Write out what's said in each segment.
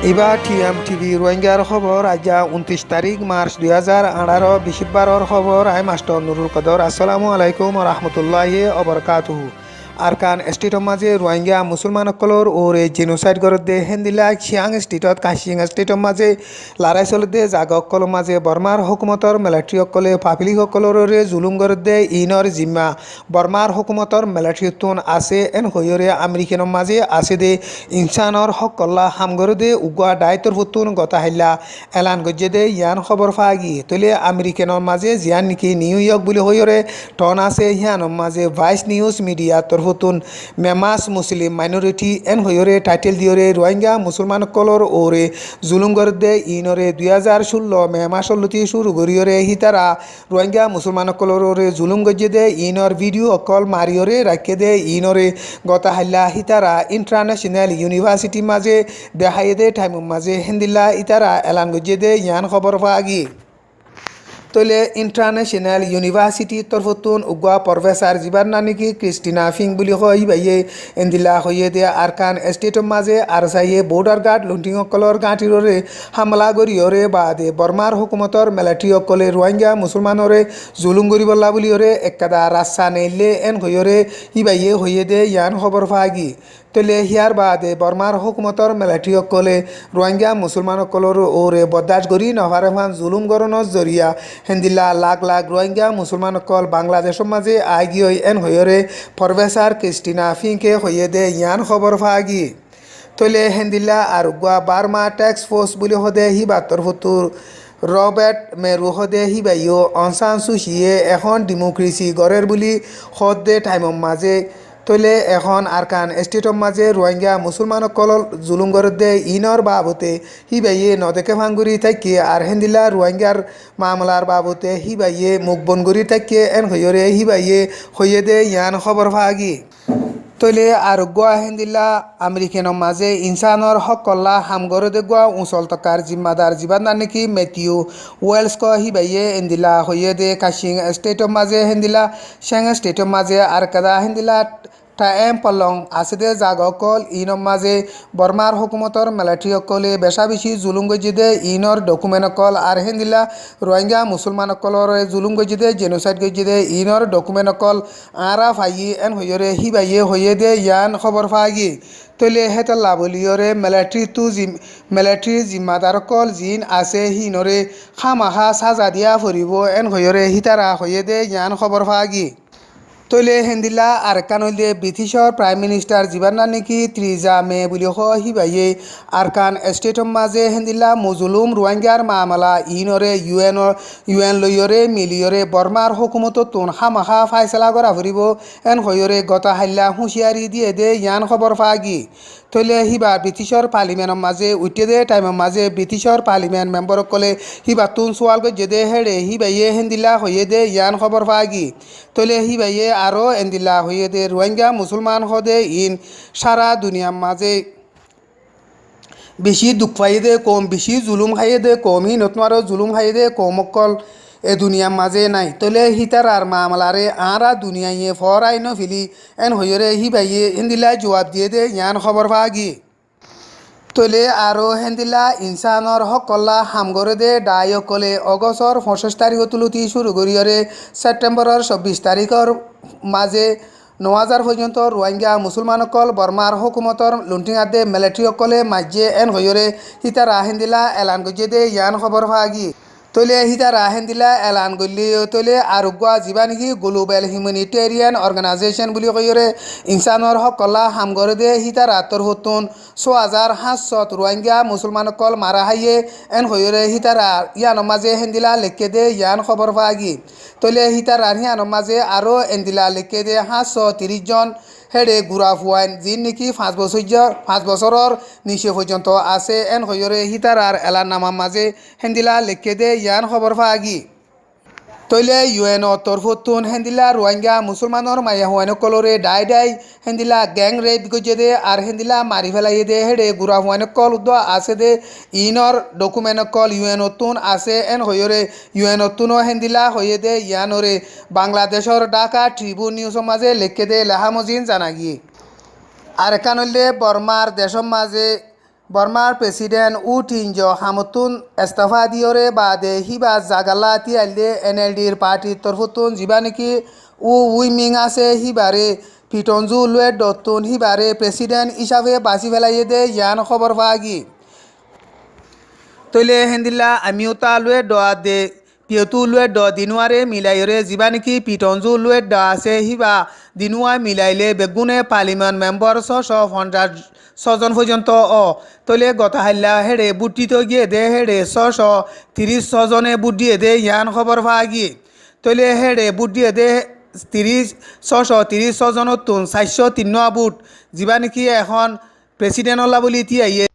এবার টিএমটিভি রোহিঙ্গার খবর আজ 29 তারিখ মার্চ 2018 বৃহস্পতিবারের খবর। আই মাস্টার নুরুল কদর। আসসালামু আলাইকুম রহমতুল্লাহি অবরকাতুহু। আরকান স্টেটর মাঝে রোহিঙ্গা মুসলমানসকলৰ ওরে জেনোসাইড গরদে হেন্দিলা চিয়াং স্টেটত কাশিং স্টেটর মাঝে লড়াই চলদে জাগসকলৰ মাঝে বর্মার হুকুমতর মিলিটারিসকলে পাবলিকসকলরে জুলুম গরদে ইনর জিম্মা বর্মার হুকুমতর মিলিটারিতুন আছে এন হইরে আমেরিকানৰ মাঝে আছে দে ইনসানর হকল্লা হামগরদে উগুয়া দায়িত্বর ফুতুন গতা হাইলা এলান গজ্জে দে ইয়ান খবর ফাগি তলে আমেরিকানৰ মাঝে জিয়ান নিকি নিউ ইয়র্ক বলে হইরে টন আছে হিয়ানৰ মাঝে ভাইস নিউজ মিডিয়া তরফতুন মেমাস মুসলিম মাইনরিটি এন হইরে টাইটেল দিয়রে রোহিঙ্গা মুসলমানসকলৰ ওরে জুলুম গরদে ইনরে 2016 মে মাসলতি শুরু করিয়রে হিতারা রোহিঙ্গা মুসলমানসকলৰ ওরে জুলুম গজ্জে দে ইনর ভিডিও অকল মারিয়রে রাখে দে ইনরে গতা হাইলা হিতারা ইন্টারন্যাশনাল ইউনিভার্সিটি মাঝে দেখাই দে টাইম মাঝে হিন্দিল্লা ইতারা এলান গজ্জে দে ইয়ান খবর পাগি তলে ইন্টারন্যাশনাল ইউনিভার্সিটি তরফতুন উগুয়া প্রফেসর জিবার নানিকি ক্রিস্টিনা ফিং বুলি কই বাইয়ে এন্দিলা হইয়ে দে আরকান স্টেটর মাঝে আর চাইয়ে বর্ডার গার্ড লুণ্টিংসকলৰ গাঁঠিৰৰে হামলা কৰিয়ৰে বাদে বর্মার হুকুমতর মিলিটারিসকলে রোহিঙ্গা মুসলমানরে জুলুম করিবল্লা বুলিয়রে একাদা রাস্তা নেইলে এন হইয়রে বাইয়ে হইয়ে দে ইয়ান খবর ফাগি তলে হিয়ার বাদে বর্মার হুকুমতর মিলিটারিসকলে রোহিঙ্গা মুসলমানসকলৰ ওরে বরদাস্ত করি নভারেফান জুলুম গরণর জরিয়া হেন্দিল্লা লাখ লাখ রোহিঙ্গা মুসলমানসকল বাংলাদেশের মাঝে আগিয়ে এন হইরে প্রফেসর ক্রিস্টিনা ফিংকে হইয়ে দে ইয়ান খবর ফাগি তলে হেন্দিল্লা আর গুয়া বার্মা ট্যাক্স ফোর্স বলে হদে হি বাত্তর ফুতুর রবার্ট মেরু হদে হি বাইও অনসান সুশিয়ে এখন ডেমোক্রেসি গড়ের বুলি হদে টাইমর মাঝে তলে এখন আরকান স্টেটর মাঝে রোহিঙ্গা মুসলমানসকল জুলুম গরদে ইনর বাবতে হি বাইয়ে নদেকে ভাঙ্গুরি থাকি আর হেন্দিলা রোহিঙ্গার মামলার বাবতে হি বাইয়ে মুখ বনগুরি থাকি এন হইরে হি বাইয়ে হইয়ে দে ইয়ান খবর ফাগি তলে আর গোয়া হেন্দিল্লা আমেরিকানৰ মাঝে ইনসানর হকল্লা হামগরদে গোয়া উঁচল তকার জিম্মাদার জিবান নাকি মেথিউ ওয়েলস ক হি বাইয়ে এন্দিলা হইয়ে দে কাশিং স্টেটর মাঝে হেন্দিলা শ্যাং স্টেটর মাঝে আর কাদা হেন্দিলা টাইম পলং আসিদে জাগকল ইনর মাঝে বর্মার হুকুমতর মিলিটারিসকলে বেশা বেশি জুলুম গজ্জে দে ইনর ডকুমেন্টকল আর হেন্দিলা রোহিঙ্গা মুসলমানসকলৰ জুলুম গজ্জে দে জেনোসাইড গজ্জে দে ইনর ডকুমেন্টকল আরা ফাইয়ে এন হইরে হি বাইয়ে হইয়ে দে ইয়ান খবর ফাগি তলে হেতল্লা বলিয়রে মিলিটারি জিম্মাদারকল জিন আছে হিনরে খামাখা সাজা দিয়া ফুরিব এন হইরে হিতারা হইয়ে দে ইয়ান খবর ফাগি তলে হেন্দিলা আরকান হইলে ব্রিটিশর প্রাইম মিনিস্টার জিবার নাকি 30 মে বুলি হি বাইয়ে আরকান স্টেটর মাঝে হেন্দিলা মুজুলুম রোহিঙ্গার মামলা ইনরে ইউএন লইয়রে মিলিয়রে বর্মার হুকুমত তুন হামাখা ফাইসলা করা ফুরিব এন হইরে গতা হাইলা হুঁশিয়ারি দিয়ে দে ইয়ান খবর ফাগি তলে হিবা ব্রিটিশর পার্লিমেন্টের মাঝে উঠে দে টাইমের মাঝে ব্রিটিশর পার্লিমেন্ট মেম্বরসকলে হিবা তুন সোয়াল গজ্জে দে হেড়ে হি বাইয়ে হেন্দিলা হইয়ে দে ইয়ান খবর ফাগি তলে হি বাইয়ে আরও এন্দিলা হইয়ে দে রোহিঙ্গা মুসলমান হদে ইন সারা দুনিয়ার মাঝে বেশি দুঃখ পাইয়ে দে কম বেশি জুলুম খাইয়ে দে কম হি নতুন আরও জুলুম খাইয়ে দে কমকল এ দুনিয়ার মাঝে নাই তলে হিতার আর মামলারে আরা দুনিয়ায় ফরাই ন ফিলি এন হইরে হি বাইয়ে হেন্দিলা জবাব দিয়ে দে ইয়ান খবর ফাগি তলে আরও হেন্দিলা ইনসানর হকল্লা হামগরে দে ডায়কলে অগস্টর 25 তারিখ তুলতি শুরু করিয়রে সেপ্টেম্বরের 24 তারিখের মাঝে 9000 পর্যন্ত রোহিঙ্গা মুসলমানসকল বর্মার হুকুমতর লুণ্টিঙাদে মিলিটারিসকলে মাঝে এন হইরে হিতারা হেন্দিলা এলান গজ্জে দে ইয়ান খবর ফাগি তলে হিতারা হেন্দিলা এলান গল্লি তলে আরোগ্য জীবানিকি গ্লোবাল হিউম্যানিটেরিয়ান অর্গানাইজেশন বুলি কইরে ইনসানর হকল্লা হামগরে দে হিতারা তরহতুন 6500 রোহিঙ্গা মুসলমানসকল মারা হাইয়ে এন হইরে হিতারা ইয়ানোর মাঝে হেন্দিলা লেখে দে ইয়ান খবর ফাগি তলে হিতারা হিয়ানোর মাঝে আরও এন্দিলা লেখে দে 530 জন হেডে গুড়া ফুয়াইন যিন নাকি 5 বছরের নিচে পর্যন্ত আছে এন হইরে হিতারার এলার নামার মাঝে হেন্দিলা লেখে দে ইয়ান খবর ফাগি তৈলে ইউএন তরফতুন হেন্দিলা রোহিঙ্গা মুসলমানের মায়া হুয়ানকলরে ডাই হেন্দিলা গ্যাং রেপ গজে দে আর হেন্দিলা মারি ফেলাই দে হেডে গুড়া হুয়ানকল উদ্দ আছে দে ইনর ডকুমেন্টকল ইউএন তুন আছে এন হইরে ইউএন তুনও হেন্দিলা হয়ে দে ইয়ানরে বাংলাদেশের ঢাকা ট্রিবিউন নিউজের মাঝে লেখে দে লেহামজিন জানা গিয়ে আর এখান হইলে বর্মার দেশের মাঝে বর্মার প্রেসিডেন্ট উ টিনজো হামতুন ইস্তফা দিয়রে বাদে হিবা জাগাল্লা তিয়াইলে এনএলডির পার্টির তরফতুন যিবা নাকি উইমিং আছে হিবারে পিটনজু লুয়ে দত্তুন হিবারে প্রেসিডেন্ট হিসাবে বাঁচি ফেলাইয়ে দে ইয়ান খবর পাগি তৈলে হেন্দিল্লা আমিও তা লুয়ে দোয়া দে পিয়তু লুয়ে দ দিনুয়ারে মিলাইরে যিবা নাকি পিটনজু লুয়ে দ আছে হিবা দিনুয়া মিলাইলে বেগুনে পার্লিমেন্ট মেম্বার 650 পর্যন্ত তৈলে গতা হাল্লা হেড়ে বুটিত গিয়ে দে হেড়ে 630 জনে বুট দিয়ে দে ইয়ান খবর পাওয়া গিয়ে তৈলে হেড়ে বুট দিয়ে দে 630 জনতুন 403 বুট যিবা নাকি এখন প্রেসিডেন্ট হল্লা বলি তিয়াইয়ে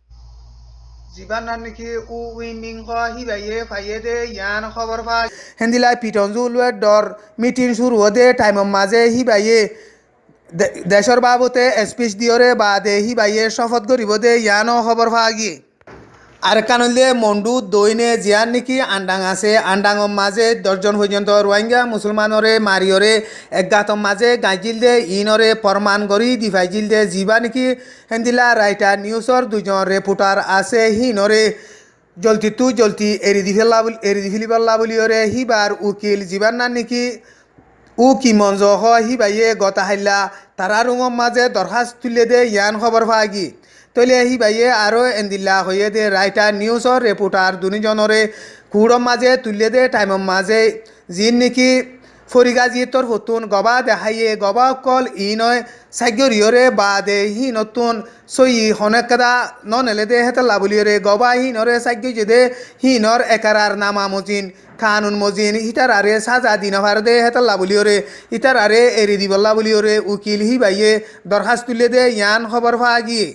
যিবান নাকি উইমিং হিবাইয়ে ফাইয়ে দে ইয়ান খবর পাই হেন্দিলাই পিটনজু লুয়ে ডর মিটিং শুরু দে টাইমের মাঝে হিবাইয়ে দেশর বাবতে স্পিচ দিয়রে বা দে হিবাইয়ে শপথ করিব দে ইয়ানও খবর পাগি আর কানলে মন্ডু দইনে জিয়ান নাকি আন্ডাং আছে আন্ডাঙর মাঝে 10 জন পর্যন্ত রোহিঙ্গা মুসলমানরে মারিয়রে একগাতম মাঝে গাইজিল দে ইনরে প্রমাণ করি দিফাইজিল দে যিবা নাকি হেন্দিলা রাইটার নিউজর 2 জন রিপোর্টার আছে হিনরে জলতি এরি দিফেলিবাল্লা বলিয়রে হিবার উকিল যিবান নাকি কি মঞ্জ হিবাইয়ে গতা হাইলা তারা রুমর মাঝে দরখাস্ত তুলে দে ইয়ান খবর পাগি তৈলে হিবাইয়ে আরও এন্দিল্লা হয়ে দে রাইটার নিউজর রিপোর্টার দুজনরে কুড়ম মাঝে তুলে দে টাইমের মাঝে যিন নাকি ফরিগাজিতর হতুন গবা দেখাইয়ে গবা অকল ই নয় সাগ্যরিয়রে বা দে হি নতুন সই হনেকদা নেলে দে হেতলা বলিয়রে গবা হিনরে সাগ্য দে হিনর একারার নামা মজিন কানুন মজিন ইতার আরে সাজা দিনভার দে হেতলা বলিয়রে ইতার আরে এরি দিবল্লা বলিয়রে উকিল হিবাইয়ে দরখাস্ত তুলে দে ইয়ান খবর পাগিয়ে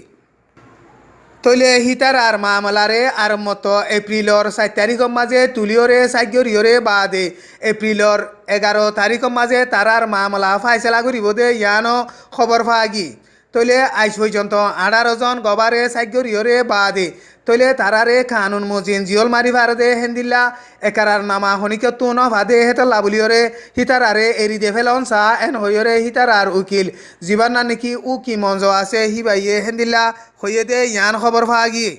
তৈলে হিতার আর মামলারে আর মতো এপ্রিলর 4 তারিখের মাঝে তুলিয়রে সাগ্যরিয়রে বাদে এপ্রিলর 11 তারিখের মাঝে তারার মামলা ফাইসলা করিব দে ইয়ানো খবর পাগি তৈলে আইস পর্যন্ত 18 জন গবারে সাগ্যরিয়রে বাদে তৈলে তারারে কানুন মজিন জিয়ল মারি ভারদে হেন্দিল্লা একারার নামা হনিকত্তু ন ভাদে হেতলা বলিয়রে হিতার আরে এরি দে ফেলন সা এন হইয়রে হিতার আর উকিল জীবান নাকি কি মঞ্জ আছে হিবাইয়ে হেন্দিল্লা হইয়ে দে ইয়ান খবর পাগি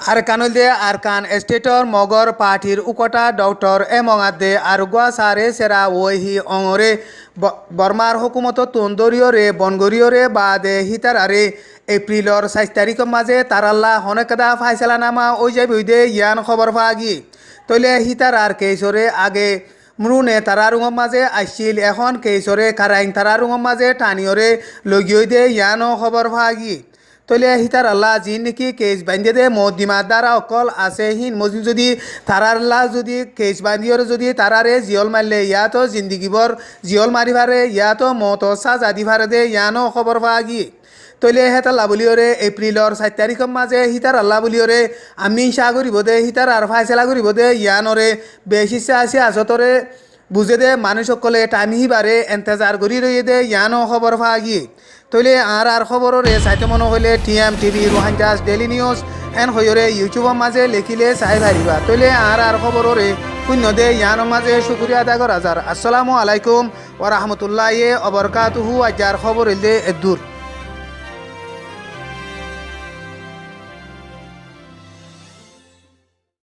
আর কানুল দে আর কান স্টেটর মগর পার্টির উকটা ডক্টর এমঙাদে আর গুয়া সারে সেরা ওহি অঙরে বর্মার হুকুমত তুন্দরিয়রে বনগরিয়রে বাদে হিতার আরে এপ্রিলর 4 তারিখের মাঝে তারাল্লা হনেকদা ফাইসলা নামা ওই যাই বইদে ইয়ান খবর পাগি তৈলে হিতার আর কেশরে আগে মৃণে তারা রুঙর মাঝে আসছিল এখন কেশরে কারাইন তারা রুঙর মাঝে টানিয়রে লগিয়ে দে ইয়ানও খবর পাগি তৈলে হিতার আল্লাহ যিন নাকি কেস বান্ধে দে মদিমার দ্বারা অকল আছে হিন মজিন যদি তারাল্লাহ যদি কেস বান্ধিয়রে যদি তারারে জিয়ল মারলে ইয়াতো জিন্দিগিবর জিয়ল মারিভারে ইয়াতো মত সাজা দিভারে দে ইয়ানো খবর পাগি তৈলে হেতাল্লা বলিয়রে এপ্রিলর 4 তারিখের মাঝে হিতার আল্লাহ বলিয়রে আমি ইচ্ছা করিব দে হিতার আর ফাইসলা করিব দে ইয়ানরে বেশ ইচ্ছা আছে আসতরে বুঝে দে মানুষ সকলে টাইম হিবারে এন্তেজার করি রয়ে দে ইয়ানো খবর পাগি তৈলে আর খবররে চাইতে মনে হলে টিএম টিভি রোহাঙ্গাস ডেইলি নিউজ এন হইরে ইউটিউবের মাঝে লিখিলে চাই ভারিবা তৈলে আর খবররে শূন্য দে ইয়ানোর মাঝে শুক্রিয়া আদা করা যার আসসালামু আলাইকুম ওয়া রাহমাতুল্লাহি ওয়া বারাকাতুহু আজার খবর দে এদুর